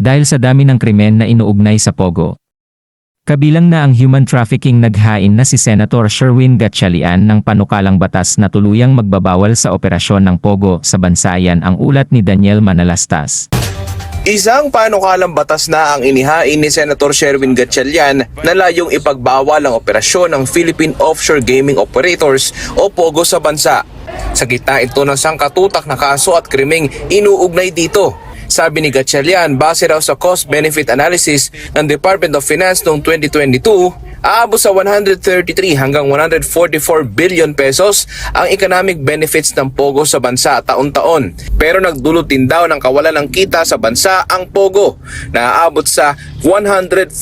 dahil sa dami ng krimen na inuugnay sa Pogo. Kabilang na ang human trafficking. Naghain na si Senator Sherwin Gatchalian ng panukalang batas na tuluyang magbabawal sa operasyon ng Pogo sa bansa. Yan ang ulat ni Daniel Manalastas. Isang panukalang batas na ang inihain ni Senator Sherwin Gatchalian na layong ipagbawal ang operasyon ng Philippine Offshore Gaming Operators o POGO sa bansa. Sa gitna ito ng sangkatutak na kaso at krimeng inuugnay dito. Sabi ni Gatchalian, base raw sa cost-benefit analysis ng Department of Finance noong 2022, aabot sa 133 hanggang 144 billion pesos ang economic benefits ng POGO sa bansa taon-taon. Pero nagdulot din daw ng kawalan ng kita sa bansa ang POGO na aabot sa 147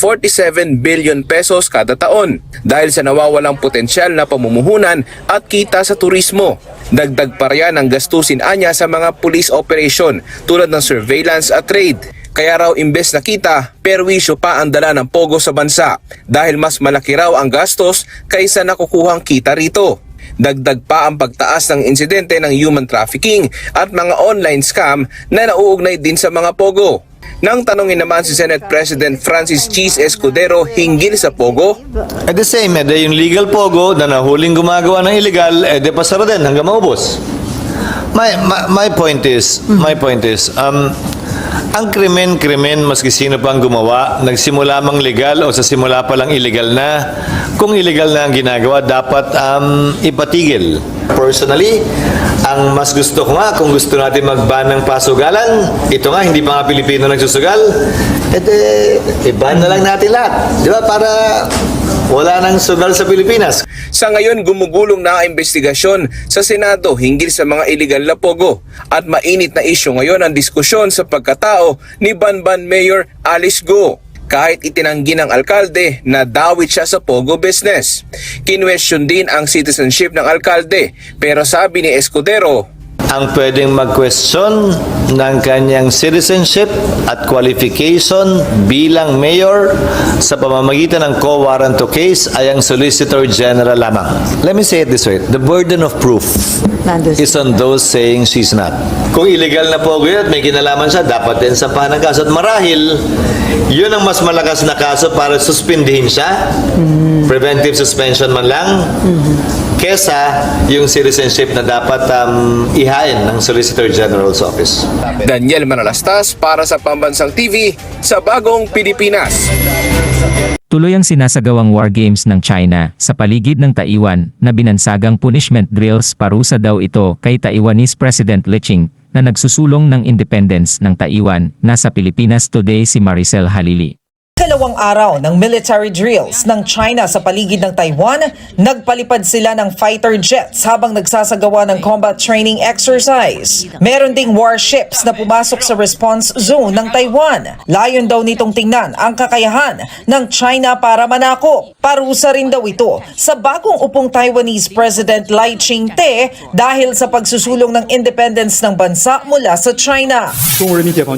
billion pesos kada taon dahil sa nawawalang potensyal na pamumuhunan at kita sa turismo. Dagdag pa riyan ang gastusin anya sa mga police operation tulad ng surveillance at trade. Kaya raw imbes na kita, perwisyo pa ang dala ng POGO sa bansa dahil mas malaki raw ang gastos kaysa nakukuhang kita rito. Dagdag pa ang pagtaas ng insidente ng human trafficking at mga online scam na nauugnay din sa mga POGO. Nang tanungin naman si Senate President Francis Cheese Escudero hinggil sa POGO, At the same, yung legal POGO na nahuling gumagawa ng illegal, pasara din hanggang maubos. My point is, ang krimen, maski sino pang gumawa, nagsimula mang legal o sa simula pa lang illegal na, kung illegal na ang ginagawa, dapat ipatigil. Personally, ang mas gusto ko nga, kung gusto natin mag-ban ng pasugalan, ito nga, hindi pa nga Pilipino nagsusugal, i-ban na lang natin lahat. Di ba? Para wala nang sugal sa Pilipinas. Sa ngayon, gumugulong na ang investigasyon sa Senado hinggil sa mga illegal na POGO at mainit na isyu ngayon ang diskusyon sa pagkatao ni Banban Mayor Alice Go. Kahit itinanggi ng alkalde na dawit siya sa POGO business. Kinwestiyon din ang citizenship ng alkalde pero sabi ni Escudero, Ang pwedeng mag-question ng kanyang citizenship at qualification bilang mayor sa pamamagitan ng co-warranto case ay ang Solicitor General lamang. Let me say it this way. The burden of proof is on those saying she's not. Kung illegal na po yun at may kinalaman siya, dapat din sa ng kaso. At marahil, yun ang mas malakas na kaso para suspindihin siya. Preventive suspension man lang. Kesa yung citizenship na dapat ihain ng Solicitor General's Office. Daniel Manalastas para sa Pambansang TV sa Bagong Pilipinas. Tuloy ang sinasagawang war games ng China sa paligid ng Taiwan na binansagang punishment drills. Parusa daw ito kay Taiwanese President Li Ching na nagsusulong ng independence ng Taiwan. Nasa Pilipinas Today si Maricel Halili. Dalawang araw ng military drills ng China sa paligid ng Taiwan, nagpalipad sila ng fighter jets habang nagsasagawa ng combat training exercise. Meron ding warships na pumasok sa response zone ng Taiwan. Layon daw nitong tingnan ang kakayahan ng China para manakop. Parusa rin daw ito sa bagong upong Taiwanese President Lai Ching-te dahil sa pagsusulong ng independence ng bansa mula sa China.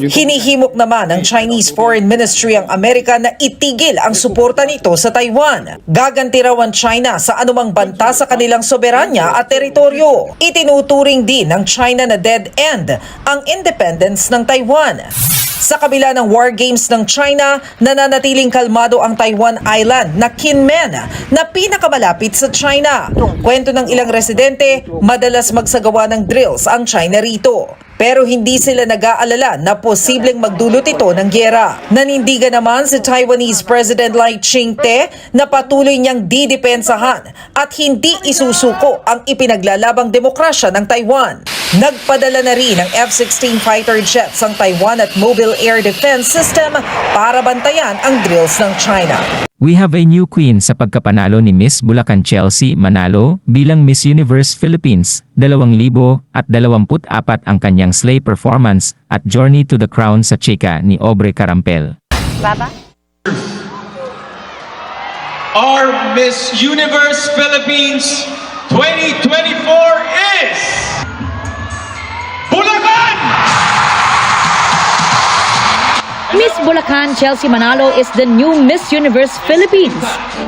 Hinihimok naman ng Chinese Foreign Ministry ang Amerika na itigil ang suporta nito sa Taiwan. Gaganti raw ang China sa anumang banta sa kanilang soberanya at teritoryo. Itinuturing din ng China na dead end ang independence ng Taiwan. Sa kabila ng war games ng China, nananatiling kalmado ang Taiwan Island na Kinmen na pinakamalapit sa China. Kwento ng ilang residente, madalas magsagawa ng drills ang China rito. Pero hindi sila nag-aalala na posibleng magdulot ito ng gyera. Nanindigan naman si Taiwanese President Lai Ching-te na patuloy niyang didepensahan at hindi isusuko ang ipinaglalabang demokrasya ng Taiwan. Nagpadala na rin ng F-16 fighter jets ang Taiwan at Mobile Air Defense System para bantayan ang drills ng China. We have a new queen sa pagkapanalo ni Miss Bulacan Chelsea Manalo bilang Miss Universe Philippines. 2024 ang kanyang slay performance at Journey to the Crown sa chika ni Aubrey Carampel. Baba? Our Miss Universe Philippines 2024 is Bulacan! Miss Bulacan Chelsea Manalo is the new Miss Universe Philippines.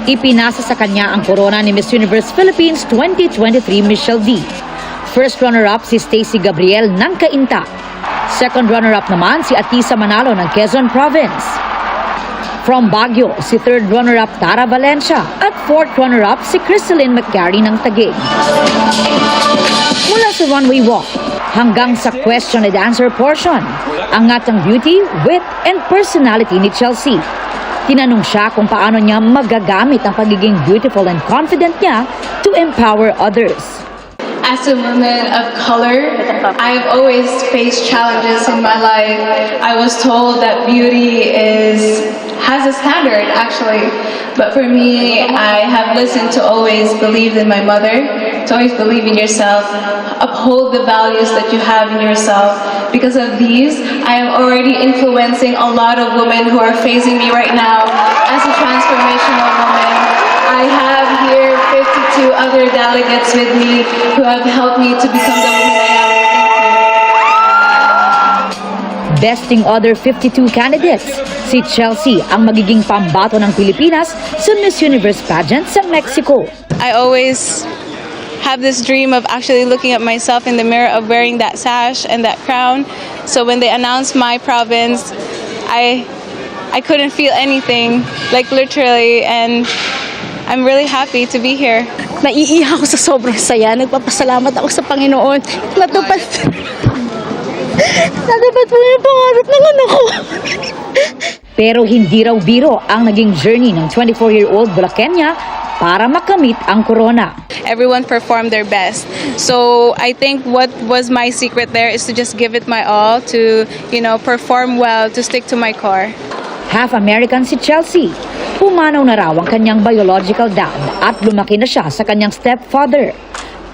Ipinasa sa kanya ang korona ni Miss Universe Philippines 2023 Michelle D. First runner-up si Stacy Gabriel ng Cainta. Second runner-up naman si Atisa Manalo ng Quezon Province. From Baguio, si third runner-up Tara Valencia at fourth runner-up si Crystalline McGarry ng Taguig. Mula sa runway walk hanggang sa question and answer portion, angat ang beauty, wit, and personality ni Chelsea. Tinanong siya kung paano niya magagamit ang pagiging beautiful and confident niya to empower others. As a woman of color, I've always faced challenges in my life. I was told that beauty has a standard, actually. But for me, I have listened to always believe in my mother, to always believe in yourself, uphold the values that you have in yourself. Because of these, I am already influencing a lot of women who are facing me right now as a transformational woman. I have here 52 other delegates with me who have helped me to become the woman I am. Besting other 52 candidates, si Chelsea ang magiging pambato ng Pilipinas sa Miss Universe pageant sa Mexico. I always have this dream of actually looking at myself in the mirror of wearing that sash and that crown. So when they announced my province, I couldn't feel anything, like literally, and I'm really happy to be here. Naiiyak ako sa sobrang saya. Nagpapasalamat ako sa Panginoon. Natupad po yung pangarap ng anak ko. Pero hindi raw biro ang naging journey ng 24-year-old Bulacania para makamit ang corona. Everyone performed their best. So I think what was my secret there is to just give it my all, to, perform well, to stick to my core. Half American si Chelsea. Pumanaw na raw ang kanyang biological dad at lumaki na siya sa kanyang stepfather.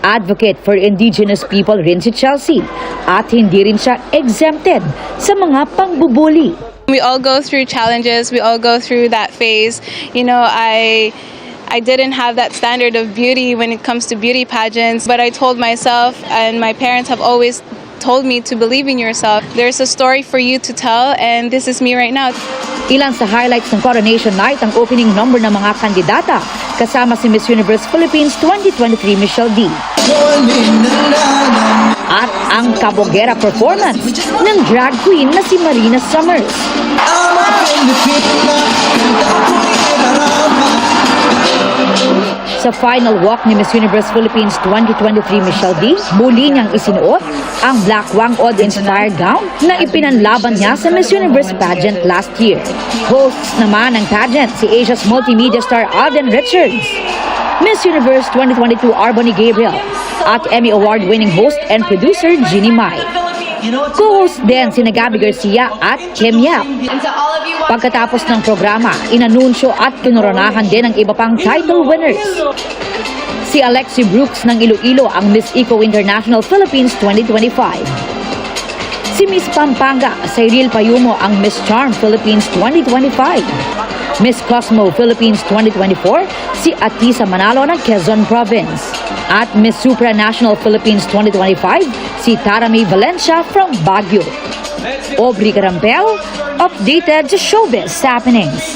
Advocate for indigenous people rin si Chelsea at hindi rin siya exempted sa mga pangbubuli. We all go through challenges. We all go through that phase. I didn't have that standard of beauty when it comes to beauty pageants, but I told myself, and my parents have always told me to believe in yourself. There's a story for you to tell, and this is me right now. Ilan sa highlights ng Coronation Night ang opening number ng mga kandidata, kasama si Miss Universe Philippines 2023 Michelle D. At ang kabogera performance ng drag queen na si Marina Summers. Sa final walk ni Miss Universe Philippines 2023 Michelle D, muli niyang isinuot ang Black Wang Od-inspired gown na ipinanlaban niya sa Miss Universe pageant last year. Hosts naman ng pageant si Asia's multimedia star Alden Richards, Miss Universe 2022 Arbony Gabriel, at Emmy Award-winning host and producer Jeannie Mai. Co-host din si Gabi Garcia at Kim Yap. Pagkatapos ng programa, inanunsyo at kinoronahan din ang iba pang title winners. Si Alexi Brooks ng Iloilo ang Miss Eco International Philippines 2025. Si Miss Pampanga Cyril Payumo ang Miss Charm Philippines 2025. Miss Cosmo Philippines 2024 si Atisa Manalo ng Quezon Province. At Miss Supranational Philippines 2025 si Tara May Valencia from Baguio. Aubrey Carampel, updated sa showbiz happenings.